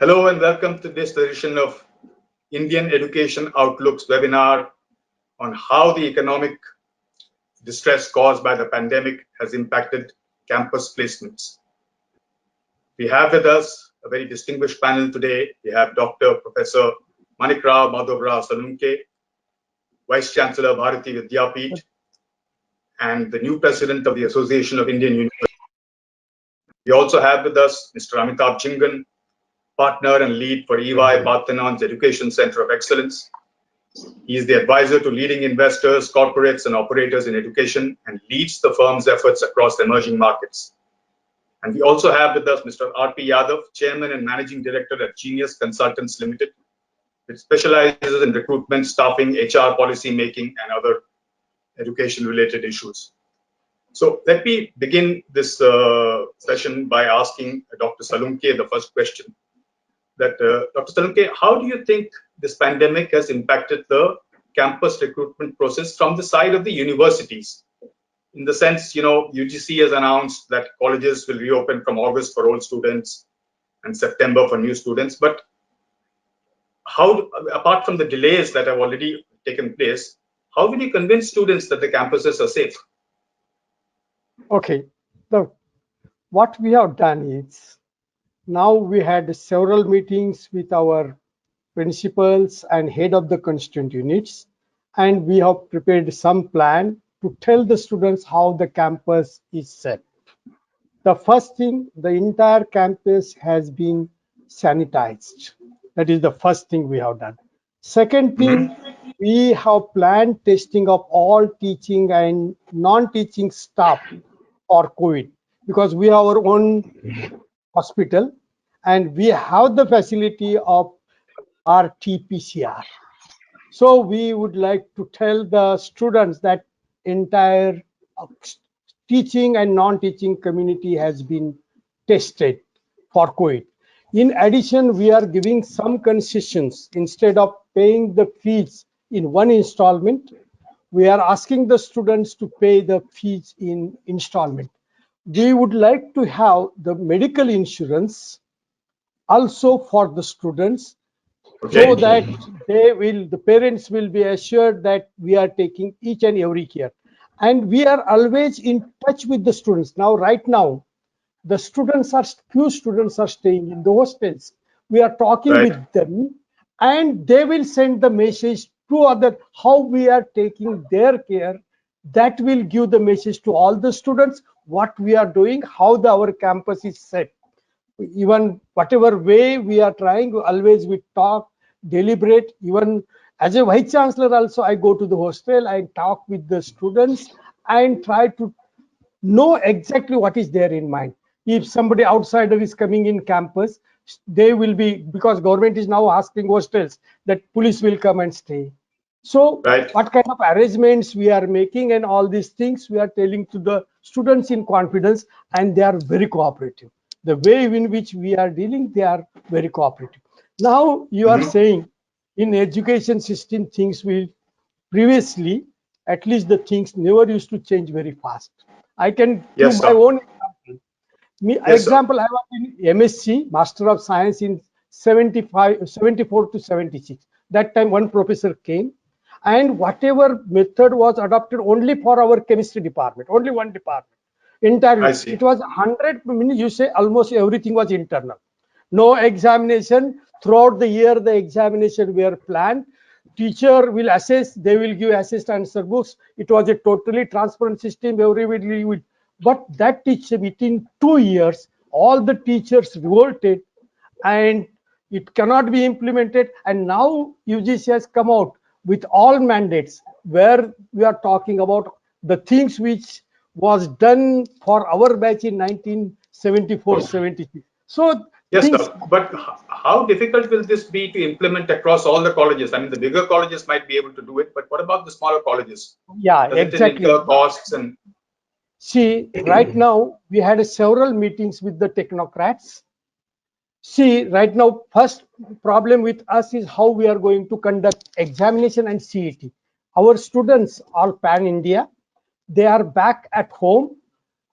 Hello and welcome to this edition of Indian Education Outlook's webinar on how the economic distress caused by the pandemic has impacted campus placements. We have with us a very distinguished panel today. We have Dr. Professor Manikrao Salunkhe, Vice Chancellor Bharati Vidyapeeth, and the new President of the Association of Indian Universities. We also have with us Mr. Amitabh Chingan, Partner and Lead for EY Parthenon's Education Center of Excellence. He is the advisor to leading investors, corporates, and operators in education and leads the firm's efforts across emerging markets. And we also have with us Mr. R.P. Yadav, Chairman and Managing Director at Genius Consultants Ltd, which specializes in recruitment, staffing, HR policy making, and other education-related issues. So let me begin this session by asking Dr. Salunkhe the first question. Dr. Salunkhe, how do you think this pandemic has impacted the campus recruitment process from the side of the universities? In the sense, UGC has announced that colleges will reopen from August for old students and September for new students. But how, apart from the delays that have already taken place, how will you convince students that the campuses are safe? Okay, so what we have done is, now we had several meetings with our principals and head of the constituent units, and we have prepared some plan to tell the students how the campus is set. The first thing, the entire campus has been sanitized. That is the first thing we have done. Second thing, we have planned testing of all teaching and non-teaching staff for COVID, because we have our own hospital and we have the facility of RT-PCR. So we would like to tell the students that entire teaching and non-teaching community has been tested for COVID. In addition, we are giving some concessions. Instead of paying the fees in one installment, we are asking the students to pay the fees in installment. We would like to have the medical insurance also for the students, so that the parents will be assured that we are taking each and every care. And we are always in touch with the students. Now, right now, the few students are staying in the hostels. We are talking with them, and they will send the message to how we are taking their care. That will give the message to all the students what we are doing, how our campus is set. Even whatever way we are trying, always we talk, deliberate. Even as a Vice Chancellor also, I go to the hostel and talk with the students and try to know exactly what is there in mind. If somebody outsider is coming in campus, they will be, because government is now asking hostels that police will come and stay. So what kind of arrangements we are making and all these things we are telling to the students in confidence, and they are very cooperative. The way in which we are dealing, they are very cooperative. Now you are saying in education system things will previously, at least the things never used to change very fast. I can give my own example. I was in MSc, Master of Science, in 74 to 76. That time one professor came, and whatever method was adopted only for our chemistry department, only one department. Entirely, it was 100 minutes. You say almost everything was internal. No examination throughout the year. The examination were planned. Teacher will assess. They will give assessed answer books. It was a totally transparent system. Everybody would. But that teacher, within 2 years, all the teachers revolted, and it cannot be implemented. And now UGC has come out with all mandates, where we are talking about the things which was done for our batch in 1974-76. So yes, but how difficult will this be to implement across all the colleges? I mean, the bigger colleges might be able to do it, but what about the smaller colleges? Yeah, exactly. Costs and see, right now we had several meetings with the technocrats. See, right now, first problem with us is how we are going to conduct examination and CET. Our students are pan-India. They are back at home,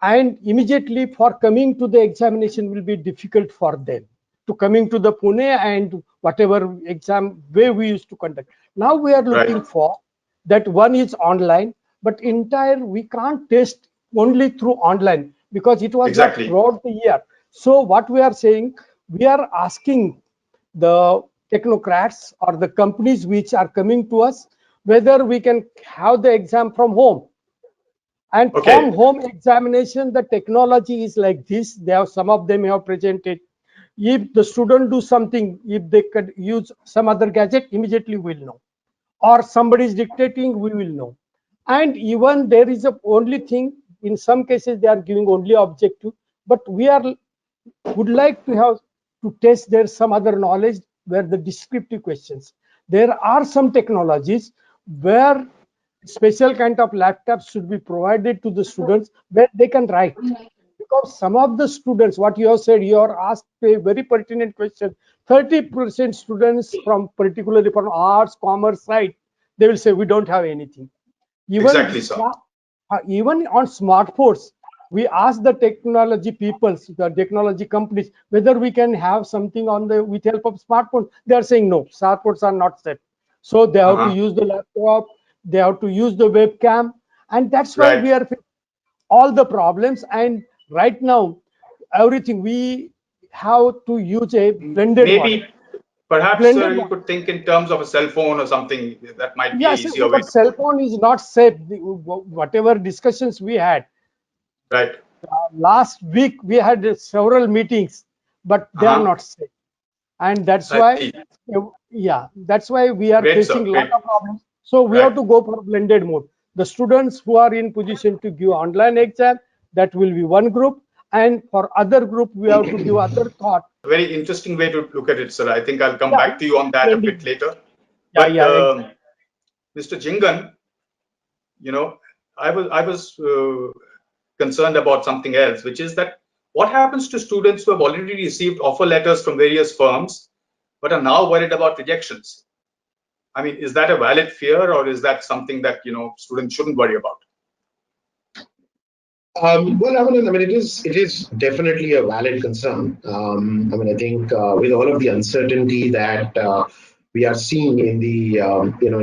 and immediately for coming to the examination will be difficult for them. to coming to the Pune and whatever exam way we used to conduct. Now we are looking for that one is online, but entire we can't test only through online because it was not throughout the year. So what we are saying, we are asking the technocrats or the companies which are coming to us whether we can have the exam from home. And from home examination, the technology is like this. They have, some of them have presented. If the student do something, if they could use some other gadget, immediately we'll know. Or somebody is dictating, we will know. And even there is a only thing, in some cases they are giving only objective, but we are would like to have to test their some other knowledge where the descriptive questions. There are some technologies where special kind of laptops should be provided to the students where they can write. Because some of the students, what you have said, you are asked a very pertinent question. 30% students from particularly from arts, commerce side, they will say we don't have anything. Even even on smartphones, we ask the technology people, the technology companies, whether we can have something on the with help of smartphone. They are saying no, smartphones are not set. So they have to use the laptop, they have to use the webcam, and that's why we are all the problems. And right now, everything we have to use a blended model. Perhaps you could think in terms of a cell phone or something that might be easier way. But cell phone is not safe. Whatever discussions we had. Last week we had several meetings, but they are not safe, and that's why, that's why we are facing a lot of problems. So we have to go for blended mode. The students who are in position to give online exam, that will be one group, and for other group we have to give other thought. Very interesting way to look at it, sir. I think I'll come back to you on that a bit later. But Mr. Jingan, you know, I was concerned about something else, which is that what happens to students who have already received offer letters from various firms but are now worried about rejections? I mean, is that a valid fear, or is that something that, you know, students shouldn't worry about? Well, I mean, it is definitely a valid concern. I mean, I think with all of the uncertainty that we are seeing in the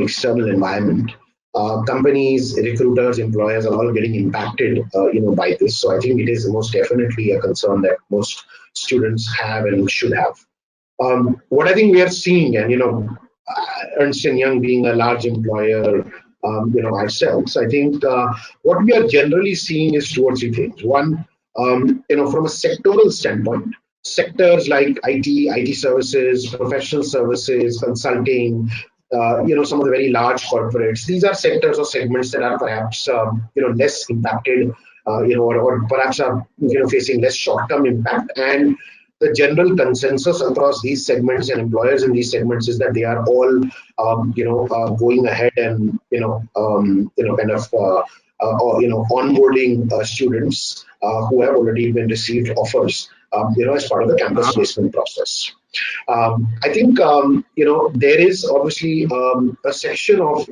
external environment, companies, recruiters, employers are all getting impacted, by this. So I think it is most definitely a concern that most students have and should have. What I think we are seeing, and Ernst & Young being a large employer, ourselves, I think what we are generally seeing is two or three things. One, from a sectoral standpoint, sectors like IT services, professional services, consulting, some of the very large corporates, these are sectors or segments that are perhaps, less impacted, or perhaps are, facing less short-term impact. And the general consensus across these segments and employers in these segments is that they are all, going ahead and, onboarding students who have already been received offers, as part of the campus placement process. I think, there is obviously a section of,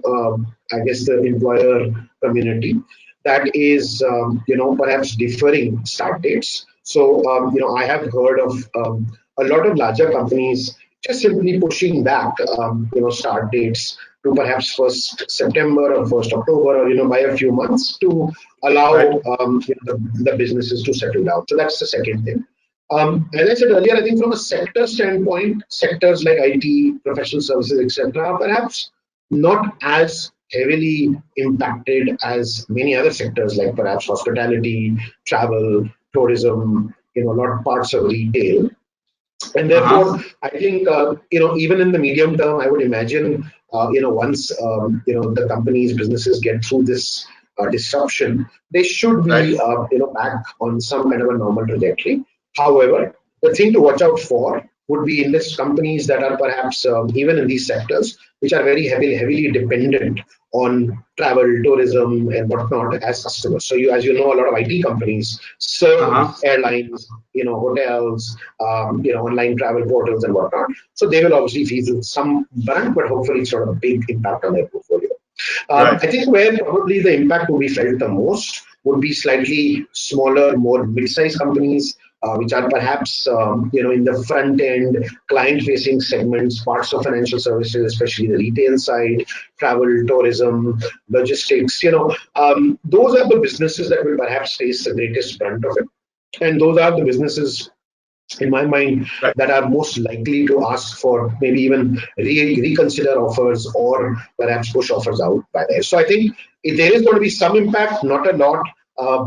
I guess, the employer community that is, perhaps deferring start dates. So, I have heard of a lot of larger companies just simply pushing back, start dates to perhaps 1st September or 1st October, or, by a few months to allow the businesses to settle down. So that's the second thing. As I said earlier, I think from a sector standpoint, sectors like IT, professional services, etc., are perhaps not as heavily impacted as many other sectors like perhaps hospitality, travel, tourism, a lot of parts of retail. And therefore, I think, even in the medium term, I would imagine, once, the companies, businesses get through this disruption, they should be, back on some kind of a normal trajectory. However, the thing to watch out for would be in these companies that are perhaps, even in these sectors, which are very heavily dependent on travel, tourism, and whatnot as customers. So as you know, a lot of IT companies serve airlines, hotels, online travel portals and whatnot. So they will obviously feel some burn, but hopefully it's not a big impact on their portfolio. I think where probably the impact will be felt the most would be slightly smaller, more mid-sized companies, which are perhaps in the front end, client-facing segments, parts of financial services, especially the retail side, travel, tourism, logistics. Those are the businesses that will perhaps face the greatest brunt of it, and those are the businesses, in my mind, Right. that are most likely to ask for maybe even reconsider offers or perhaps push offers out by there. So I think there is going to be some impact, not a lot,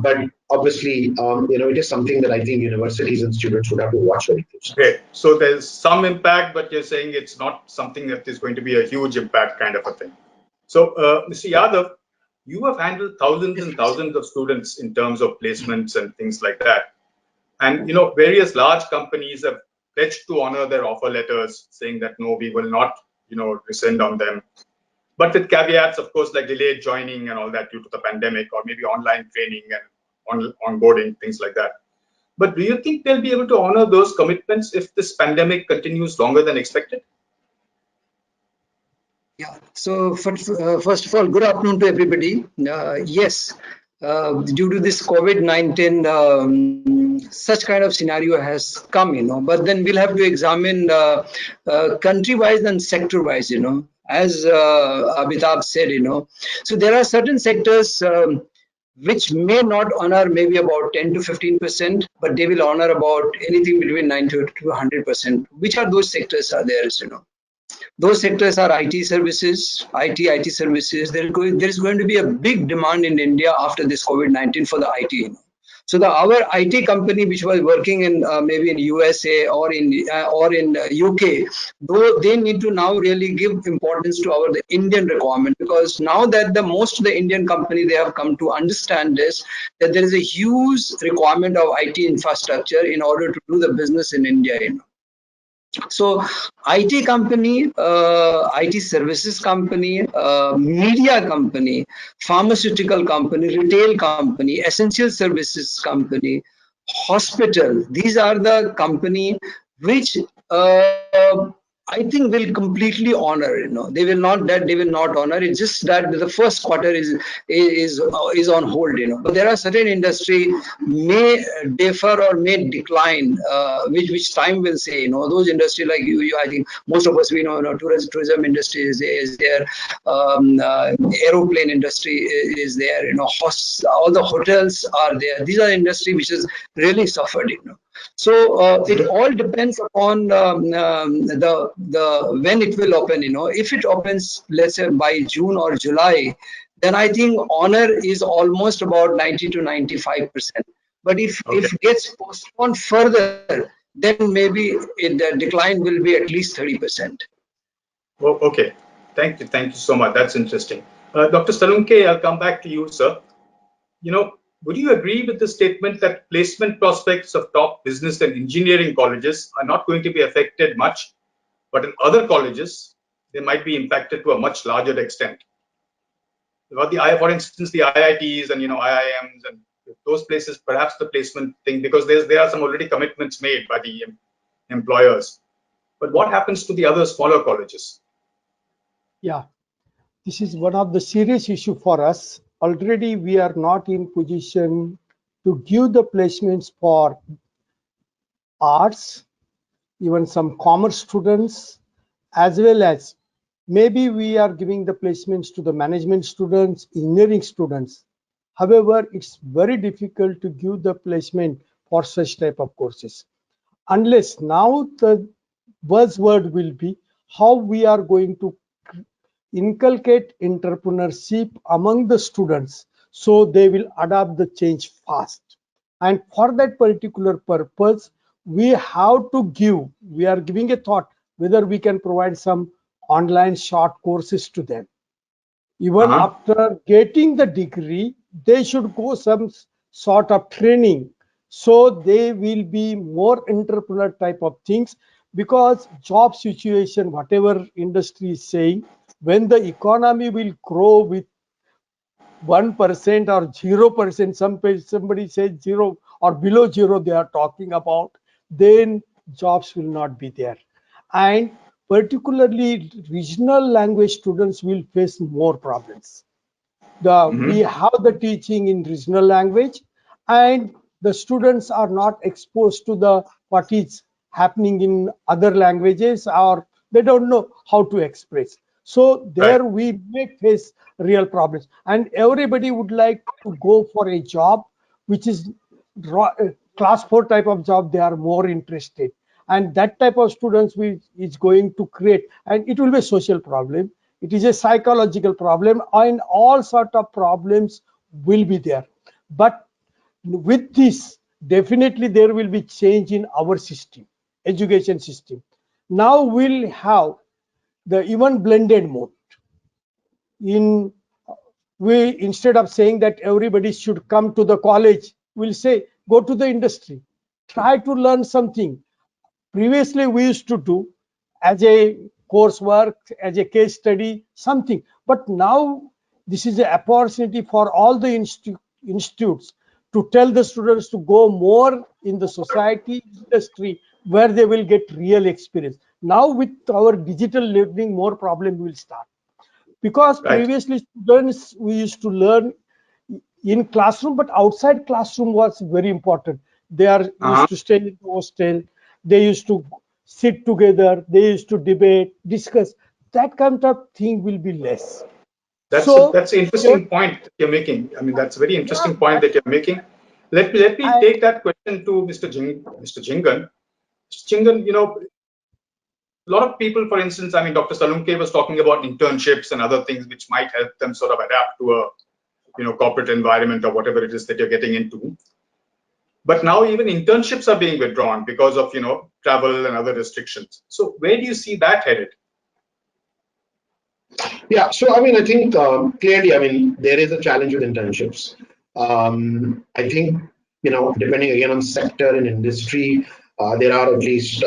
but obviously, it is something that I think universities and students would have to watch very closely. Okay, so there's some impact, but you're saying it's not something that is going to be a huge impact kind of a thing. So, Mr. Yadav, you have handled thousands and thousands of students in terms of placements and things like that. And, various large companies have pledged to honor their offer letters, saying that, no, we will not, rescind on them. But with caveats, of course, like delayed joining and all that due to the pandemic, or maybe online training and onboarding, things like that. But do you think they'll be able to honor those commitments if this pandemic continues longer than expected? Yeah. So first of all, good afternoon to everybody. Yes, due to this COVID-19, such kind of scenario has come, but then we'll have to examine country-wise and sector-wise, as Amitabh said, So there are certain sectors which may not honor maybe about 10 to 15%, but they will honor about anything between 90 to 100%. Which are those sectors are there, Those sectors are IT services, IT services. There is going to be a big demand in India after this COVID-19 for the IT. So our IT company, which was working in maybe in USA or in UK, though they need to now really give importance to the Indian requirement, because now that most of the Indian company, they have come to understand this, that there is a huge requirement of IT infrastructure in order to do the business in India. So IT company, IT services company, media company, pharmaceutical company, retail company, essential services company, hospital, these are the company which I think will completely honor. They will not honor. It's just that the first quarter is on hold. But there are certain industry may differ or may decline, which time will say. Those industry like you I think most of us we know. Tourism industry is there. Aeroplane industry is there. All the hotels are there. These are industry which has really suffered. So it all depends upon the when it will open. If it opens, let's say by June or July, then I think honor is almost about 90 to 95%. But if it gets postponed further, then maybe the decline will be at least 30%. Oh, okay. Thank you so much. That's interesting. Dr. Salunkhe, I'll come back to you, sir. Would you agree with the statement that placement prospects of top business and engineering colleges are not going to be affected much, but in other colleges, they might be impacted to a much larger extent? For instance, the IITs and IIMs and those places, perhaps the placement thing, because there are some already commitments made by the employers. But what happens to the other smaller colleges? Yeah, this is one of the serious issue for us. Already we are not in position to give the placements for arts, even some commerce students, as well as maybe we are giving the placements to the management students, engineering students. However, it's very difficult to give the placement for such type of courses. Unless now the buzzword will be how we are going to inculcate entrepreneurship among the students so they will adapt the change fast. And for that particular purpose, we are giving a thought whether we can provide some online short courses to them. Even after getting the degree, they should go some sort of training so they will be more entrepreneur type of things, because job situation, whatever industry is saying, when the economy will grow with 1% or 0%, somebody says 0 or below 0 they are talking about, then jobs will not be there. And particularly regional language students will face more problems. We have the teaching in regional language, and the students are not exposed to the what is happening in other languages, or they don't know how to express. So there we may face real problems, and everybody would like to go for a job which is class 4 type of job. They are more interested, and that type of students is going to create, and it will be a social problem, it is a psychological problem, and all sort of problems will be there. But with this, definitely there will be change in our system, education system. Now we'll have the even blended mode. In we, instead of saying that everybody should come to the college, we'll say go to the industry, try to learn something. Previously we used to do as a coursework, as a case study, something, but now this is an opportunity for all the institutes to tell the students to go more in the society, industry, where they will get real experience. Now with our digital learning, more problem will start, because previously students we used to learn in classroom, but outside classroom was very important. They are used to stay in the hostel, they used to sit together, they used to debate, discuss. That kind of thing will be less. That's an interesting point that you're making. I mean, that's a very interesting point that you're making. Let me take that question to Mr. Jingan. Mr. Jingan, you know, a lot of people, for instance, I mean, Dr. Salunkhe was talking about internships and other things which might help them sort of adapt to a, you know, corporate environment or whatever it is that you're getting into. But now even internships are being withdrawn because of, you know, travel and other restrictions. So where do you see that headed? Yeah, so I mean, I think clearly, I mean, there is a challenge with internships. I think, you know, depending again on sector and industry, there are at least,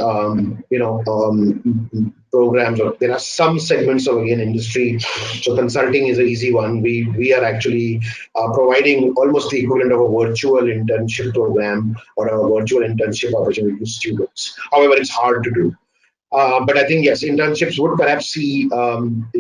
programs, or there are some segments of again industry. So consulting is an easy one. We are actually providing almost the equivalent of a virtual internship program or a virtual internship opportunity to students. However, it's hard to do. But I think yes, internships would perhaps see a much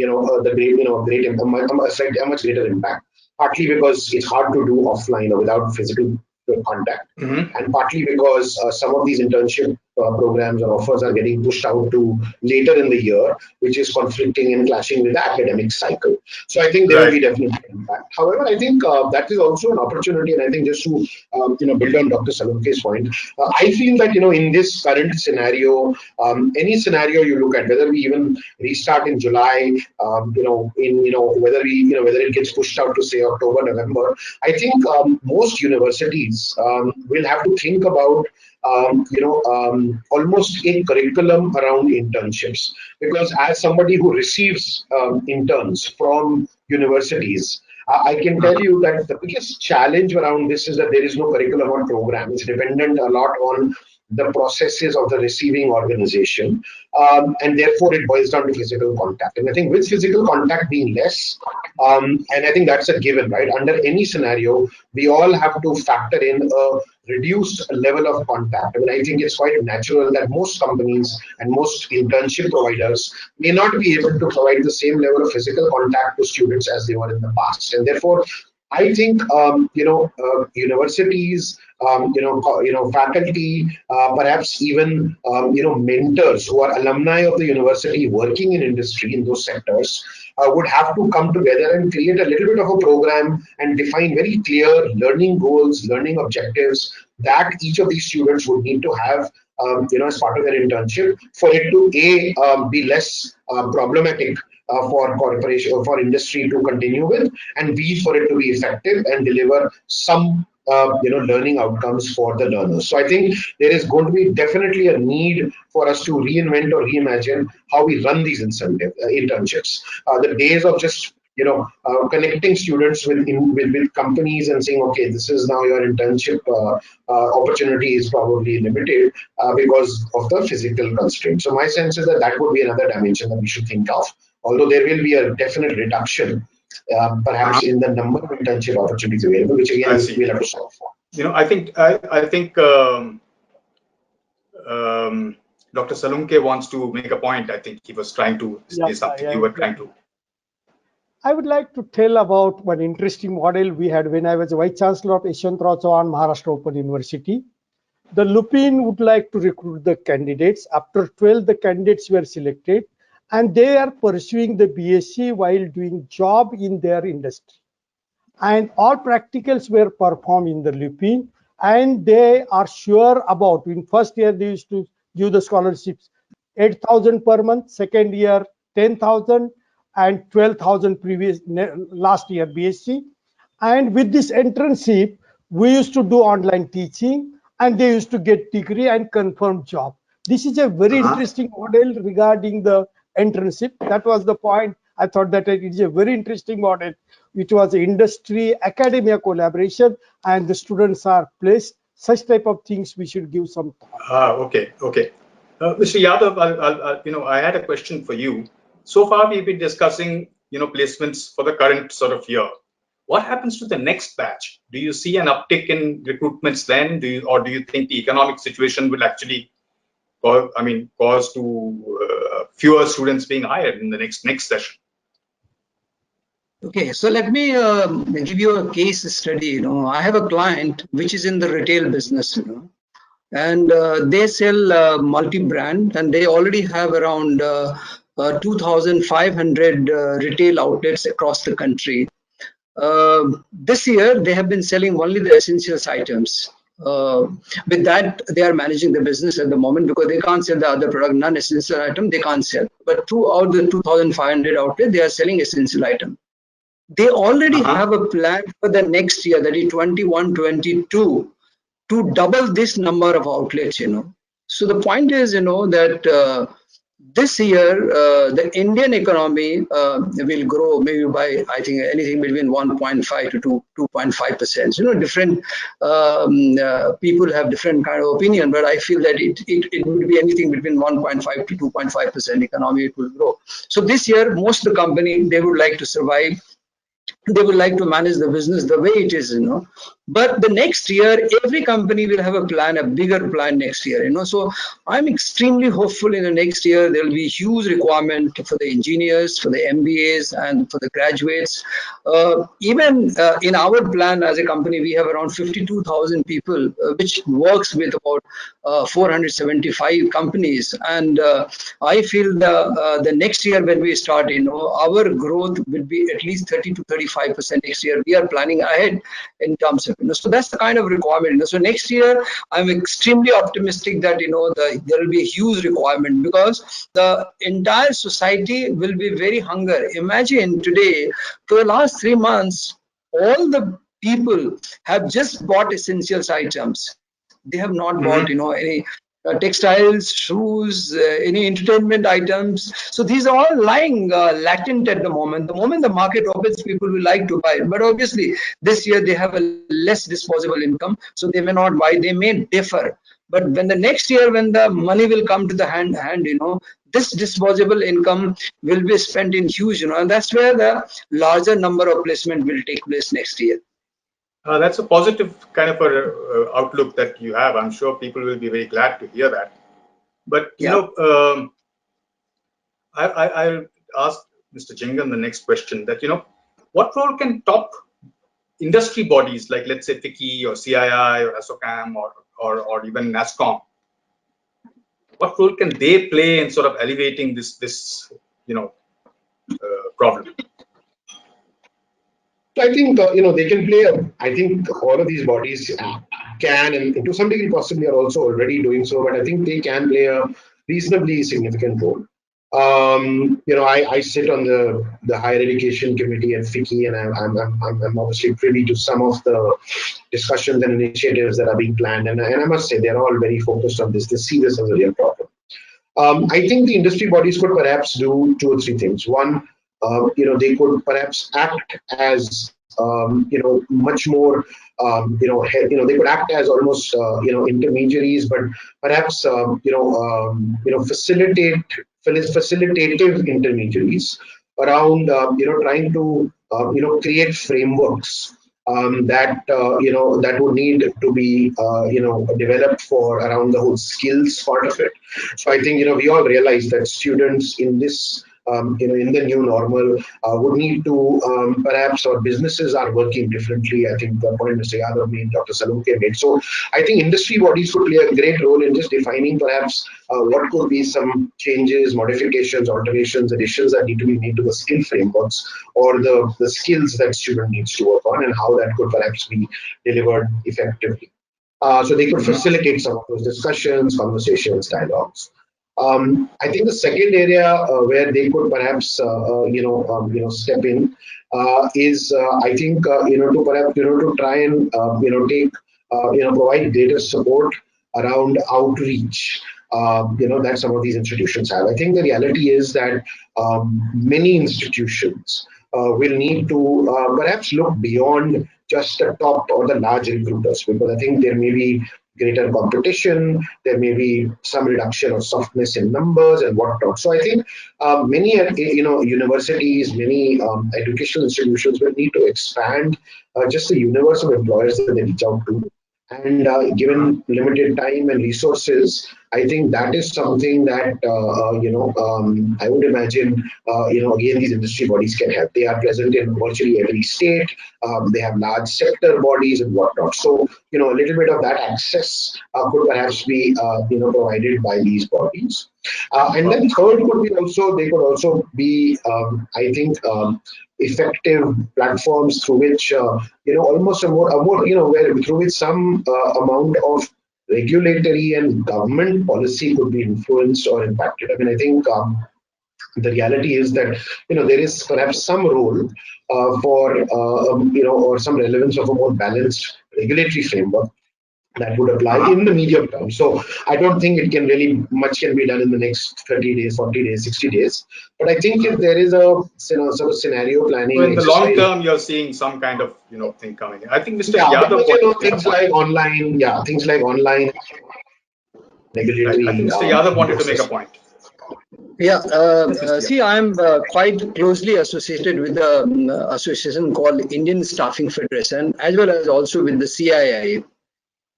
greater impact. Partly because it's hard to do offline or without physical contact, and partly because some of these internship programs or offers are getting pushed out to later in the year, which is conflicting and clashing with the academic cycle. So I think there will be definitely impact. However, I think that is also an opportunity, and I think just to build on Dr. Salunkhe's point, I feel that in this current scenario, any scenario you look at, whether we even restart in July, whether it gets pushed out to say October, November, I think most universities will have to think about almost a curriculum around internships, because as somebody who receives interns from universities, I can tell you that the biggest challenge around this is that there is no curriculum or program. It's dependent a lot on the processes of the receiving organization, and therefore it boils down to physical contact. And I think with physical contact being less, and I think that's a given, right? Under any scenario, we all have to factor in a reduced level of contact. I mean, I think it's quite natural that most companies and most internship providers may not be able to provide the same level of physical contact to students as they were in the past. And therefore, I think universities, faculty, perhaps even mentors who are alumni of the university working in industry in those sectors would have to come together and create a little bit of a program and define very clear learning goals, learning objectives that each of these students would need to have as part of their internship, for it to be less problematic for corporation or for industry to continue with, and B, for it to be effective and deliver some learning outcomes for the learners. So I think there is going to be definitely a need for us to reinvent or reimagine how we run these internships. The days of just connecting students with companies and saying, okay, this is now your internship opportunity is probably limited because of the physical constraint. So my sense is that that would be another dimension that we should think of. Although there will be a definite reduction, perhaps in the number of internship opportunities available, which again we'll have to solve for. I think Dr. Salunkhe wants to make a point. I think he was trying to say something. You were trying to. I would like to tell about one interesting model we had when I was Vice Chancellor of Yeshwantrao Chauhan Maharashtra Open University. The Lupin would like to recruit the candidates. After 12, the candidates were selected, and they are pursuing the BSc while doing job in their industry. And all practicals were performed in the Lupin, and they are sure about, in first year they used to give the scholarships 8,000 per month, second year 10,000, and 12,000 last year BSc. And with this internship, we used to do online teaching, and they used to get degree and confirmed job. This is a very interesting model regarding the internship. That was the point. I thought that it is a very interesting model. It was industry academia collaboration, and the students are placed. Such type of things we should give some thought. Okay. Mr. Yadav, I had a question for you. So far, we've been discussing, placements for the current sort of year. What happens to the next batch? Do you see an uptick in recruitments then? Or do you think the economic situation will actually cause to fewer students being hired in the next session? Okay, so let me give you a case study. I have a client which is in the retail business, and they sell multi-brand, and they already have around 2,500 retail outlets across the country. This year, they have been selling only the essentials items. With that, they are managing the business at the moment because they can't sell the other product, non-essential item, they can't sell. But throughout the 2,500 outlets, they are selling essential item. They already have a plan for the next year, that is 21-22, to double this number of outlets. So the point is, that this year the Indian economy will grow maybe by, I think, anything between 1.5 to 2.5%. Different people have different kind of opinion, but I feel that it would be anything between 1.5 to 2.5% economy it will grow. So this year, most of the company, they would like to survive. They would like to manage the business the way it is, But the next year, every company will have a plan, a bigger plan next year, So I'm extremely hopeful in the next year there will be huge requirement for the engineers, for the MBAs, and for the graduates. Even in our plan as a company, we have around 52,000 people, which works with about 475 companies. And I feel the next year when we start, our growth will be at least 30 to 35% next year. We are planning ahead in terms of, so that's the kind of requirement. So next year, I'm extremely optimistic that, there will be a huge requirement because the entire society will be very hunger. Imagine today, for the last 3 months, all the people have just bought essentials items. They have not bought, any textiles, shoes, any entertainment items. So these are all lying latent at the moment. The moment the market opens, people will like to buy. But obviously, this year they have a less disposable income, so they may not buy. They may differ. But when the next year, when the money will come to the hand, this disposable income will be spent in huge, and that's where the larger number of placement will take place next year. That's a positive kind of a outlook that you have. I'm sure people will be very glad to hear that. But I'll ask Mr. Jingam the next question. That what role can top industry bodies like, let's say, FICCI or CII or ASSOCHAM or even NASSCOM, what role can they play in sort of alleviating this problem? I think they can play. I think all of these bodies can, and to some degree, possibly are also already doing so. But I think they can play a reasonably significant role. I sit on the higher education committee at FICCI, and I'm obviously privy to some of the discussions and initiatives that are being planned. And I must say they're all very focused on this. They see this as a real problem. I think the industry bodies could perhaps do 2 or 3 things. One, they could perhaps act as much more, they could act as almost intermediaries, but perhaps facilitative intermediaries around trying to create frameworks that would need to be developed for around the whole skills part of it. So I think we all realize that students in this in the new normal would need to perhaps, or businesses are working differently. I think the point Mr. Yadav made, Dr. Salunkhe made. So I think industry bodies could play a great role in just defining perhaps what could be some changes, modifications, alterations, additions that need to be made to the skill frameworks or the skills that student needs to work on, and how that could perhaps be delivered effectively. So they could facilitate some of those discussions, conversations, dialogues. I think the second area where they could perhaps step in is I think to perhaps to try and take provide greater support around outreach. That some of these institutions have. I think the reality is that many institutions will need to perhaps look beyond just the top or the large recruiters, because I think there may be greater competition, there may be some reduction of softness in numbers and whatnot. So I think many universities, many educational institutions will need to expand just the universe of employers that they reach out to. And given limited time and resources, I think that is something that I would imagine again these industry bodies can help. They are present in virtually every state. They have large sector bodies and whatnot. So a little bit of that access could perhaps be provided by these bodies. And then third could be also they could also be I think effective platforms through which almost a more where through which some amount of regulatory and government policy could be influenced or impacted. I mean, I think the reality is that there is perhaps some role for or some relevance of a more balanced regulatory framework that would apply in the medium term. So I don't think it can really much can be done in the next 30 days, 40 days, 60 days. But I think if there is a sort of scenario planning, so in the long term, you're seeing some kind of thing coming in. I think Mr. Yadav, things like online, regulatory. I think Mr. Yadav wanted to make a point. Yeah, see, I'm quite closely associated with the association called Indian Staffing Federation, as well as also with the CII.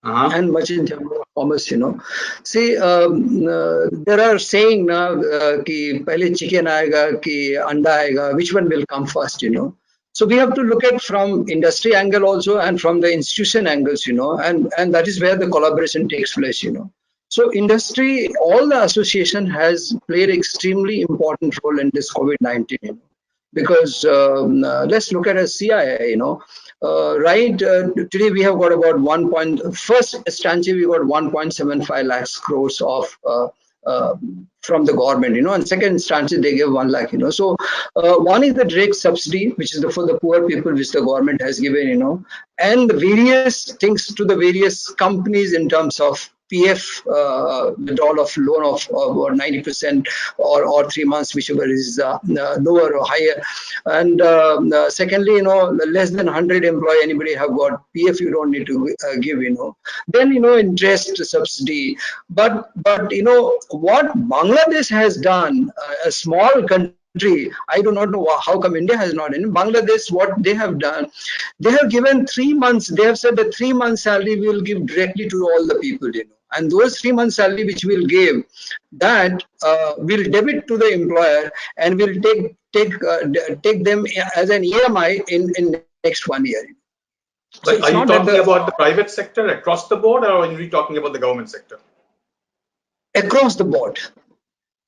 And much in terms of commerce, See, there are saying now कि पहले chicken आएगा कि अंडा आएगा, which one will come first, So we have to look at from industry angle also and from the institution angles, and that is where the collaboration takes place, So industry, all the association has played extremely important role in this COVID-19, because let's look at a CII, today we have got about first instance we got 1.75 lakhs crores of from the government, and second instance they give 1 lakh, So one is the direct subsidy, which is for the poor people, which the government has given, and the various things to the various companies in terms of PF withdrawal of loan of about 90% or 3 months, whichever is lower or higher. And secondly, less than 100 employee, anybody have got PF, you don't need to give, Then, interest subsidy. But what Bangladesh has done, a small country, I do not know how come India has not. In Bangladesh, what they have done, they have given 3 months. They have said that 3 months salary we will give directly to all the people, And those 3 months salary which we'll give, that will debit to the employer and will take them as an EMI in next 1 year. But are you talking about the private sector across the board, or are you talking about the government sector? Across the board.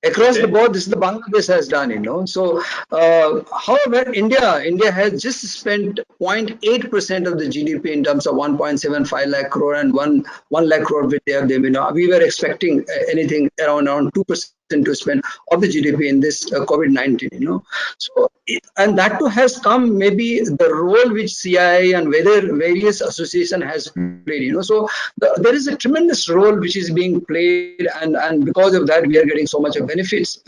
Across the board, this is the Bangladesh has done, So, however, India has just spent 0.8% of the GDP in terms of 1.75 lakh crore and 1 lakh crore with their, we were expecting anything around 2% to spend of the GDP in this COVID-19, So, and that too has come maybe the role which CII and whether various association has played, So, there is a tremendous role which is being played, and because of that, we are getting so much of benefits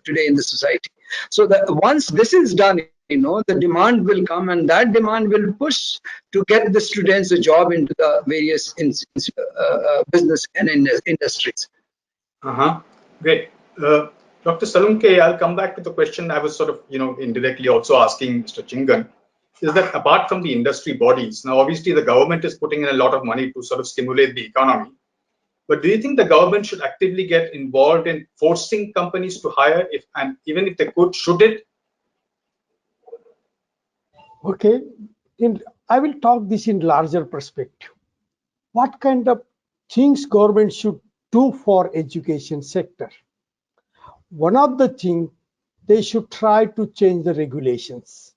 today in the society. So that once this is done, the demand will come, and that demand will push to get the students a job into the various business and industries. Great. Dr. Salunkhe, I'll come back to the question I was sort of, indirectly also asking Mr. Chingan, is that apart from the industry bodies, now obviously the government is putting in a lot of money to sort of stimulate the economy. But do you think the government should actively get involved in forcing companies to hire, and even if they could, should it? Okay, I will talk this in larger perspective. What kind of things government should do for education sector? One of the things, they should try to change the regulations.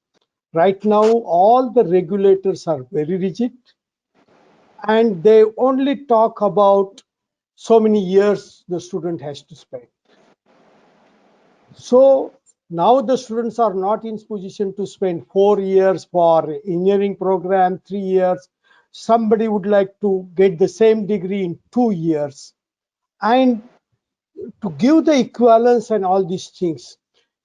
Right now, all the regulators are very rigid, and they only talk about so many years the student has to spend. So now the students are not in position to spend 4 years for engineering program, 3 years. Somebody would like to get the same degree in 2 years. And to give the equivalence and all these things,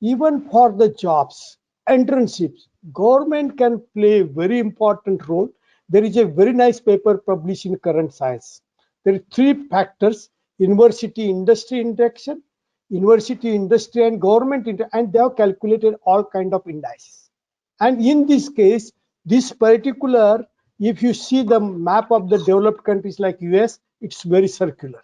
even for the jobs, internships, government can play a very important role. There is a very nice paper published in Current Science. There are 3 factors: university industry interaction, university industry and government, and they have calculated all kind of indices. And in this case, this particular, if you see the map of the developed countries like US, it's very circular.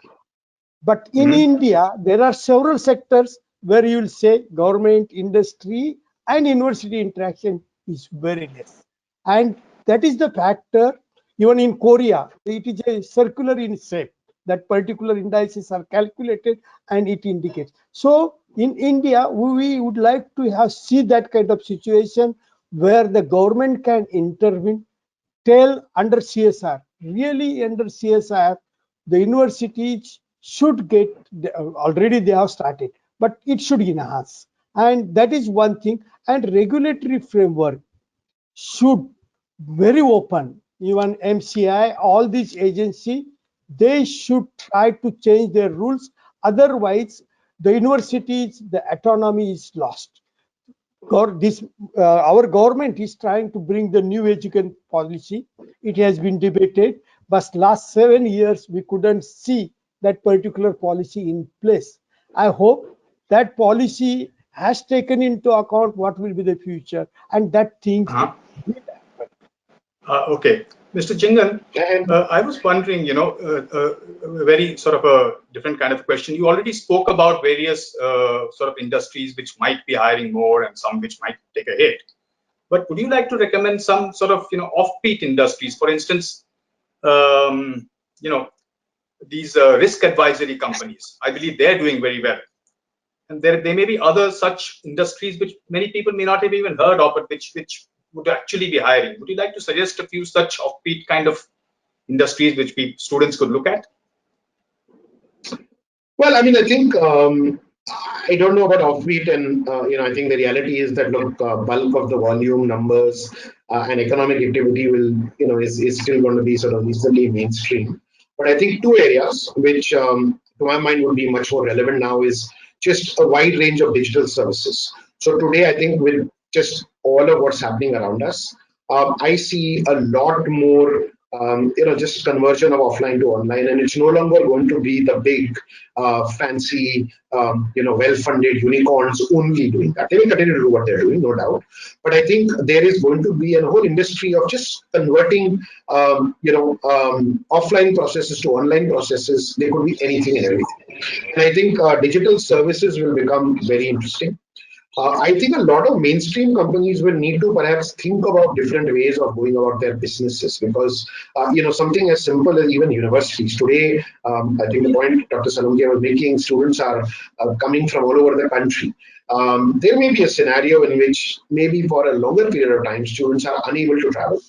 But in India, there are several sectors where you will say government, industry, and university interaction is very less. And that is the factor. Even in Korea, it is a circular in shape. That particular indices are calculated and it indicates. So in India, we would like to see that kind of situation where the government can intervene, tell under CSR, really under CSR, the universities should get, already they have started, but it should enhance. And that is one thing. And regulatory framework should very open. Even MCI, all these agency, they should try to change their rules. Otherwise, the universities, the autonomy is lost. Our government is trying to bring the new education policy. It has been debated, but last 7 years we couldn't see that particular policy in place. I hope that policy has taken into account what will be the future, and that things will happen. Okay, Mr. Chingan, I was wondering, very sort of a different kind of question. You already spoke about various sort of industries which might be hiring more and some which might take a hit. But would you like to recommend some sort of, offbeat industries? For instance, these risk advisory companies. I believe they're doing very well. And there may be other such industries which many people may not have even heard of, but which would actually be hiring. Would you like to suggest a few such offbeat kind of industries which students could look at? Well, I mean, I think I don't know about offbeat, and I think the reality is that look, bulk of the volume numbers and economic activity will, is still going to be sort of reasonably mainstream. But I think 2 areas which, to my mind, would be much more relevant now is just a wide range of digital services. So today, I think with just all of what's happening around us, I see a lot more, just conversion of offline to online, and it's no longer going to be the big, fancy, well-funded unicorns only doing that. They will continue to do what they're doing, no doubt. But I think there is going to be a whole industry of just converting, offline processes to online processes. They could be anything and everything. And I think digital services will become very interesting. I think a lot of mainstream companies will need to perhaps think about different ways of going about their businesses, because something as simple as even universities today, I think the point Dr. Salunkhe was making, students are coming from all over the country. There may be a scenario in which maybe for a longer period of time students are unable to travel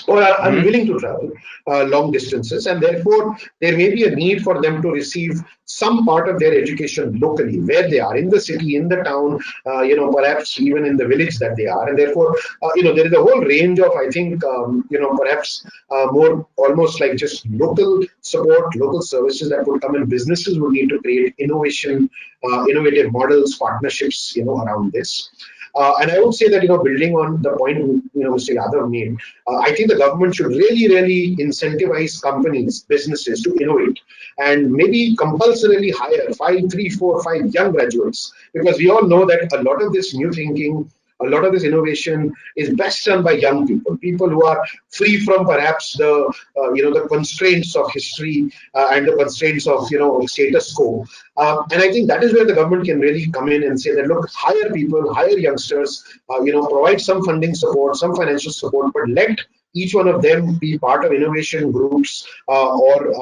or are unwilling to travel long distances, and therefore there may be a need for them to receive some part of their education locally, where they are, in the city, in the town, perhaps even in the village that they are, and therefore there is a whole range of, I think, perhaps more almost like just local support, local services that would come in. Businesses would need to create innovative models, partnerships, around this. And I would say that, building on the point, Mr. Yadav made, I think the government should really incentivize companies, businesses to innovate, and maybe compulsorily hire 3, 4, 5 young graduates, because we all know that a lot of this new thinking a lot of this innovation is best done by young people, people who are free from perhaps the the constraints of history and the constraints of status quo. And I think that is where the government can really come in and say that, look, hire people, hire youngsters, provide some funding support, some financial support, but let each one of them be part of innovation groups or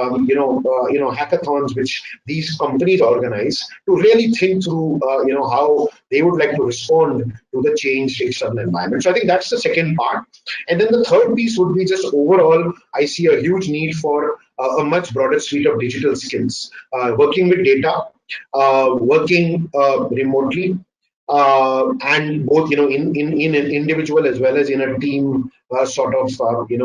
hackathons which these companies organize, to really think through how they would like to respond to the changed external environment. So I think that's the second part. And then the third piece would be just overall, I see a huge need for a much broader suite of digital skills, working with data, working remotely, and both in an individual as well as in a team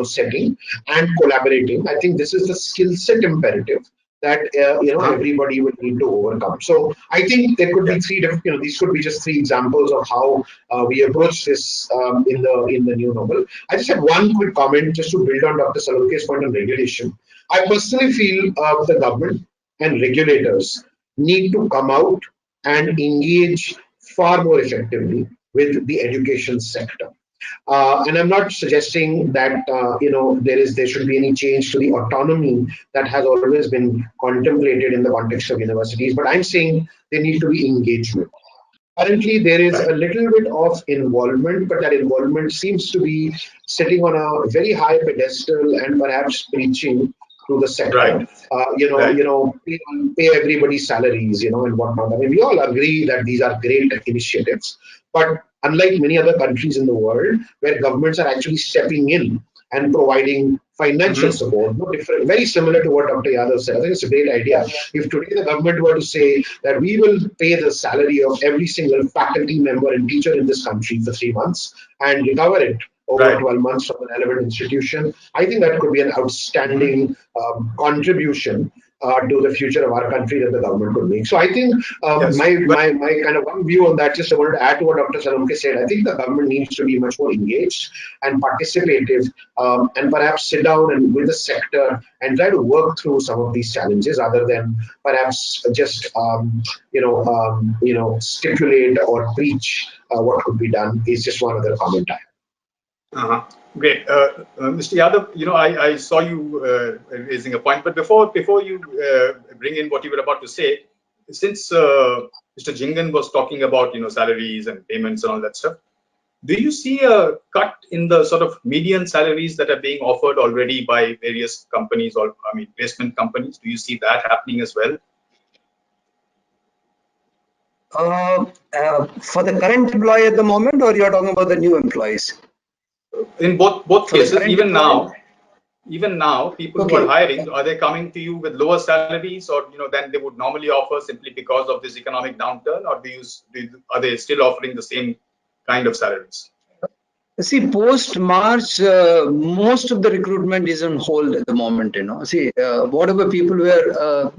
setting, and collaborating. I think this is the skill set imperative that everybody will need to overcome. So I think there could be three different, these could be just three examples of how we approach this in the new normal. I just had one quick comment just to build on Dr. Salunkhe's point on regulation. I personally feel the government and regulators need to come out and engage far more effectively with the education sector. And I'm not suggesting that there should be any change to the autonomy that has always been contemplated in the context of universities, but I'm saying there need to be engagement. Currently, there is a little bit of involvement, but that involvement seems to be sitting on a very high pedestal and perhaps preaching to the sector. Pay everybody salaries, and whatnot. I mean, we all agree that these are great initiatives, but unlike many other countries in the world where governments are actually stepping in and providing financial support, no different, very similar to what Dr. Yadav said. I think it's a great idea. If today the government were to say that we will pay the salary of every single faculty member and teacher in this country for 3 months and recover it over 12 months from the relevant institution, I think that could be an outstanding contribution to the future of our country that the government could make. So I think my kind of one view on that, just I wanted to add to what Dr. Salunkhe said, I think the government needs to be much more engaged and participative, and perhaps sit down and with the sector and try to work through some of these challenges rather than perhaps just stipulate or preach what could be done. Is just one other comment I have. Great. Mr. Yadav, I saw you raising a point, but before you bring in what you were about to say, since Mr. Jingan was talking about salaries and payments and all that stuff, do you see a cut in the sort of median salaries that are being offered already by various companies, or placement companies? Do you see that happening as well? For the current employee at the moment, or you're talking about the new employees? In both cases, even now, people who are hiring, are they coming to you with lower salaries, or than they would normally offer simply because of this economic downturn, or are they still offering the same kind of salaries? See, post-March, most of the recruitment is on hold at the moment. See, whatever people were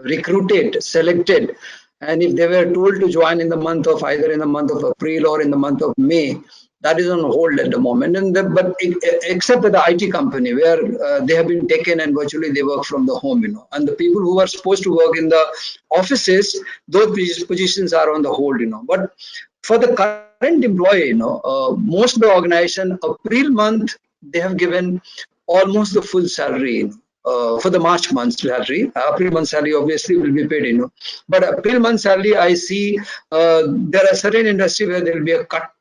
recruited, selected, and if they were told to join in the month of either in the month of April or in the month of May, that is on hold at the moment. Except that the IT company where they have been taken and virtually they work from the home, and the people who are supposed to work in the offices, those positions are on the hold, But for the current employee, most of the organization, April month, they have given almost the full salary. For the March month salary, April month salary obviously will be paid, But April month salary, I see there are certain industry where there will be a cut,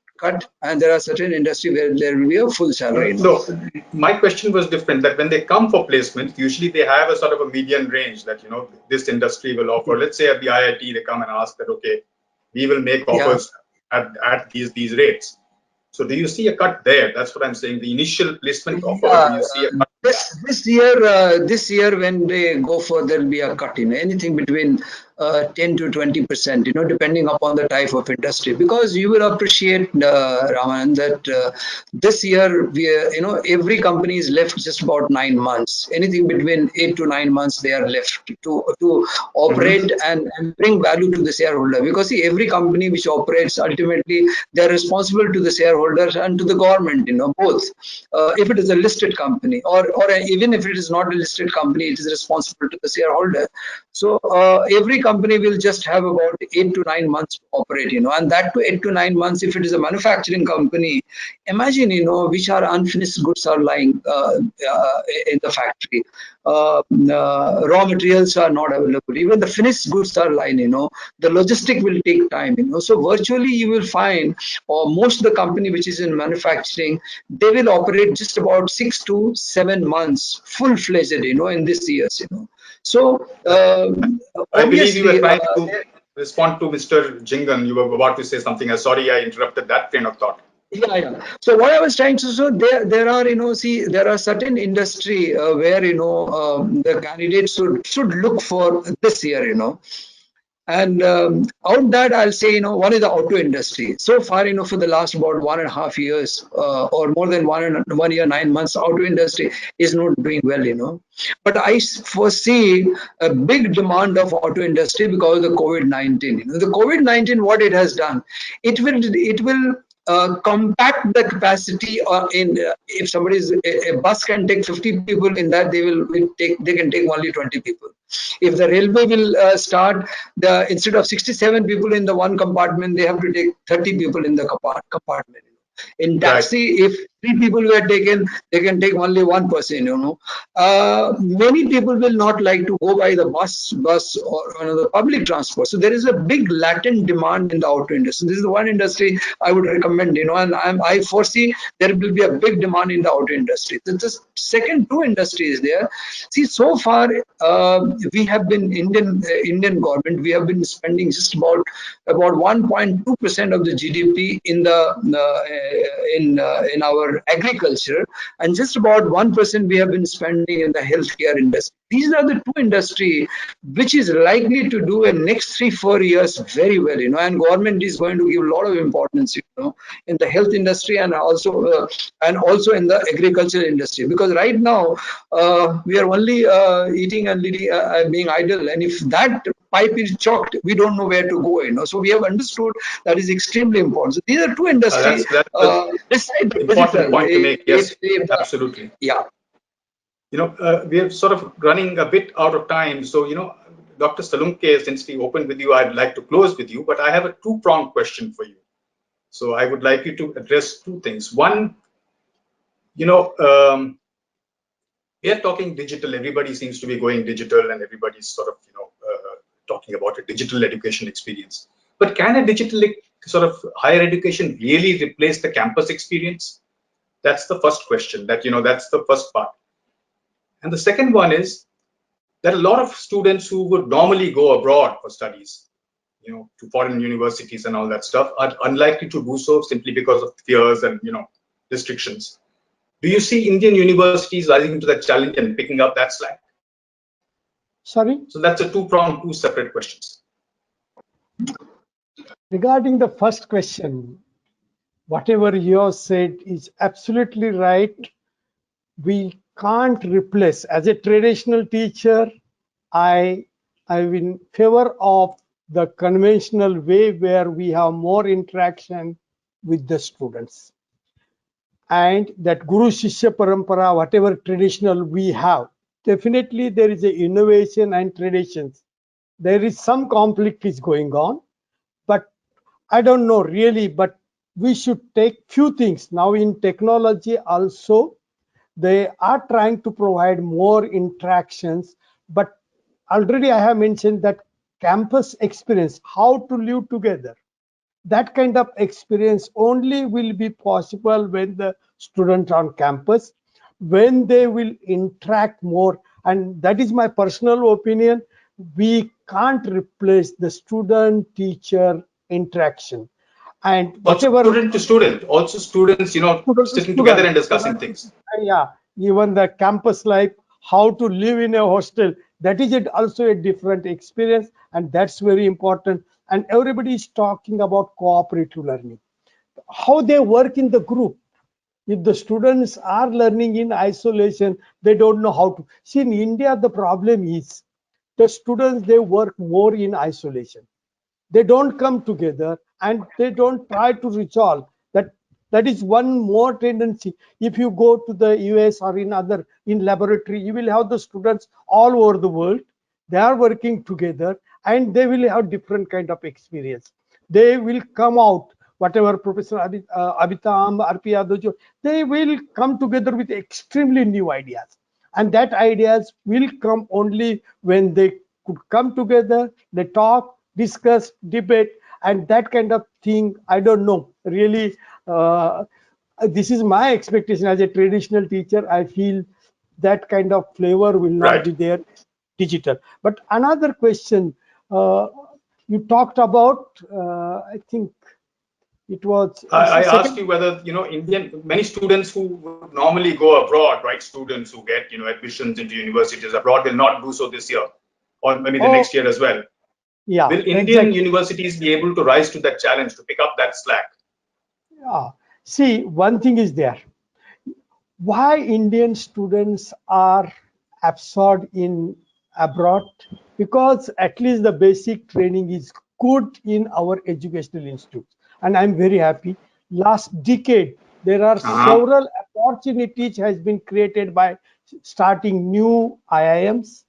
and there are certain industry where there will be a full salary. No, my question was different. That when they come for placement, usually they have a sort of a median range that this industry will offer. Let's say at the IIT they come and ask that, okay, we will make offers at these rates. So do you see a cut there? That's what I'm saying. The initial placement offer, do you see a cut? This year when they go for, there will be a cut, anything between 10 to 20%, depending upon the type of industry. Because you will appreciate, Raman, that this year every company is left just about 9 months. Anything between 8 to 9 months they are left to operate and bring value to the shareholder. Because see, every company which operates, ultimately they are responsible to the shareholders and to the government, both. If it is a listed company or even if it is not a listed company, it is responsible to the shareholder. So every company will just have about 8 to 9 months to operate, and that to 8 to 9 months, if it is a manufacturing company, imagine, which are unfinished goods are lying in the factory. Raw materials are not available. Even the finished goods are lying, the logistic will take time, So virtually you will find, or most of the company which is in manufacturing, they will operate just about 6 to 7 months full-fledged, in this years, So I believe you were obviously, trying to respond to Mr. Jingan. You were about to say something. Sorry, I interrupted that train of thought. yeah. So what I was trying to say, there are, see, there are certain industry where, the candidates should look for this year, And out that, I'll say, one is the auto industry. So far, for the last about 1.5 years, or more than 1 year, 9 months, auto industry is not doing well, But I foresee a big demand of auto industry because of the COVID-19. The COVID-19, what it has done, it will compact the capacity in if somebody is a bus can take 50 people, in that they can take only 20 people. If the railway will start, instead of 67 people in the one compartment, they have to take 30 people in the compartment. In taxi, if 3 people were taken, they can take only 1 person, Many people will not like to go by the bus or the public transport. So there is a big latent demand in the auto industry. This is the one industry I would recommend, and I foresee there will be a big demand in the auto industry. The second two industries there. See, so far we have been Indian government. We have been spending just about 1.2% of the GDP in our agriculture, and just about 1% we have been spending in the healthcare industry. These are the two industry which is likely to do in next 3-4 years very well, and government is going to give a lot of importance, in the health industry and also in the agriculture industry, because right now we are only eating and being idle, and if that pipe is choked, we don't know where to go, So we have understood that is extremely important. So these are two industries. That's important point to make. Yes, absolutely. Yeah. We are sort of running a bit out of time. So, Dr. Salunkhe, since we opened with you, I'd like to close with you, but I have a two-pronged question for you. So I would like you to address two things. One, we are talking digital. Everybody seems to be going digital, and everybody's sort of, talking about a digital education experience. But can a digital sort of higher education really replace the campus experience? That's the first question. That's the first part. And the second one is that a lot of students who would normally go abroad for studies, to foreign universities and all that stuff, are unlikely to do so simply because of fears and, restrictions. Do you see Indian universities rising into that challenge and picking up that slack? Sorry? So that's a two separate questions. Regarding the first question, whatever you have said is absolutely right. We can't replace. As a traditional teacher, I'm in favor of the conventional way where we have more interaction with the students. And that Guru Shishya Parampara, whatever traditional we have, definitely there is a innovation and traditions. There is some conflict is going on, but I don't know really, but we should take few things. Now in technology also, they are trying to provide more interactions, but already I have mentioned that campus experience, how to live together. That kind of experience only will be possible when the students on campus, when they will interact more. And that is my personal opinion. We can't replace the student-teacher interaction. And whatever student to student, also students, sitting together and discussing things. Yeah, even the campus life, how to live in a hostel, that is also a different experience, and that's very important. And everybody is talking about cooperative learning, how they work in the group. If the students are learning in isolation, they don't know how to. See, in India, the problem is the students, they work more in isolation. They don't come together and they don't try to resolve. That is one more tendency. If you go to the US or in laboratory, you will have the students all over the world. they are working together, and they will have different kind of experience. They will come out, whatever Professor Abitam, RP Adojo, they will come together with extremely new ideas. And that ideas will come only when they could come together, they talk, discuss, debate, and that kind of thing. I don't know, really, this is my expectation as a traditional teacher. I feel that kind of flavor will not be there digital. But another question, you talked about, I think it was. I asked you whether, many students who would normally go abroad, right? Students who get, admissions into universities abroad will not do so this year, or maybe the next year as well. Yeah. Will Indian universities be able to rise to that challenge, to pick up that slack? Yeah. See, one thing is there. Why Indian students are absorbed in abroad? Because at least the basic training is good in our educational institutes. And I'm very happy. Last decade, there are several opportunities has been created by starting new IIMs,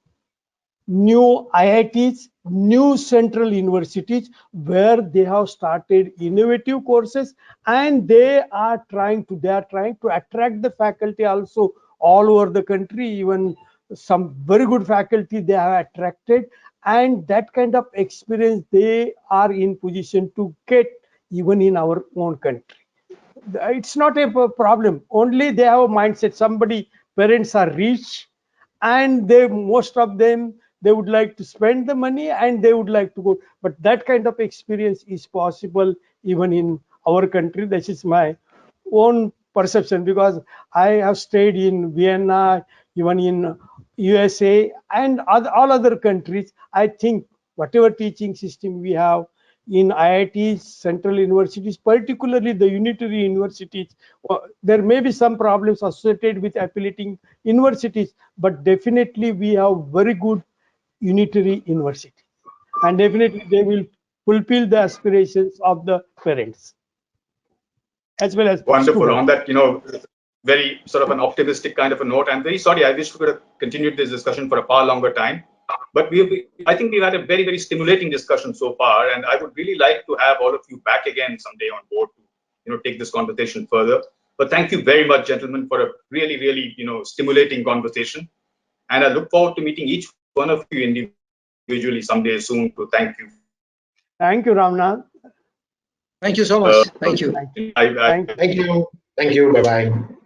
new IITs, new central universities, where they have started innovative courses, and they are trying to attract the faculty also all over the country. Even some very good faculty they have attracted, and that kind of experience they are in position to get even in our own country. It's not a problem. Only they have a mindset. Parents are rich, and most of them, they would like to spend the money and they would like to go. But that kind of experience is possible even in our country. This is my own perception, because I have stayed in Vienna, even in USA, and all other countries. I think whatever teaching system we have in IITs, central universities, particularly the unitary universities, there may be some problems associated with affiliating universities, but definitely we have very good unitary university, and definitely they will fulfill the aspirations of the parents as well as wonderful students. on that, very sort of an optimistic kind of a note. I'm very sorry, I wish we could have continued this discussion for a far longer time, but I think we've had a very, very stimulating discussion so far, and I would really like to have all of you back again someday on board to take this conversation further. But thank you very much, gentlemen, for a really, really stimulating conversation, and I look forward to meeting each one of you individually someday soon. To thank you. Thank you, Ramnath. Thank you so much. Thank you. Thank you. Thank you. Bye bye.